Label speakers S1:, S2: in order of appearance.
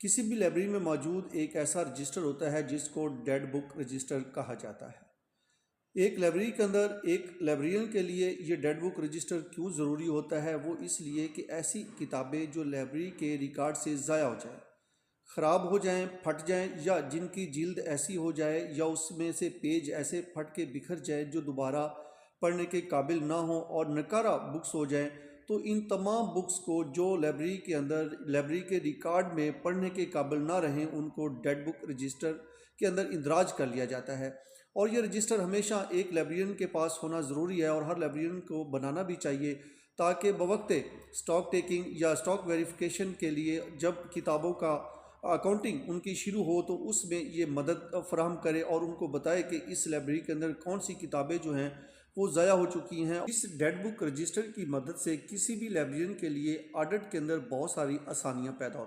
S1: کسی بھی لائبریری میں موجود ایک ایسا رجسٹر ہوتا ہے جس کو ڈیڈ بک رجسٹر کہا جاتا ہے۔ ایک لائبریری کے اندر ایک لائبریرین کے لیے یہ ڈیڈ بک رجسٹر کیوں ضروری ہوتا ہے؟ وہ اس لیے کہ ایسی کتابیں جو لائبریری کے ریکارڈ سے ضائع ہو جائیں، خراب ہو جائیں، پھٹ جائیں، یا جن کی جلد ایسی ہو جائے یا اس میں سے پیج ایسے پھٹ کے بکھر جائیں جو دوبارہ پڑھنے کے قابل نہ ہوں اور نکارہ بکس ہو جائیں، تو ان تمام بکس کو جو لائبریری کے اندر لائبریری کے ریکارڈ میں پڑھنے کے قابل نہ رہیں ان کو ڈیڈ بک رجسٹر کے اندر اندراج کر لیا جاتا ہے۔ اور یہ رجسٹر ہمیشہ ایک لائبریرین کے پاس ہونا ضروری ہے اور ہر لائبریرین کو بنانا بھی چاہیے تاکہ بوقت سٹاک ٹیکنگ یا سٹاک ویریفیکیشن کے لیے جب کتابوں کا اکاؤنٹنگ ان کی شروع ہو تو اس میں یہ مدد فراہم کرے اور ان کو بتائے کہ اس لائبریری کے اندر کون سی کتابیں جو ہیں وہ ضائع ہو چکی ہیں۔ اس ڈیڈ بک رجسٹر کی مدد سے کسی بھی لائبریرین کے لیے آڈٹ کے اندر بہت ساری آسانیاں پیدا ہوتی ہیں۔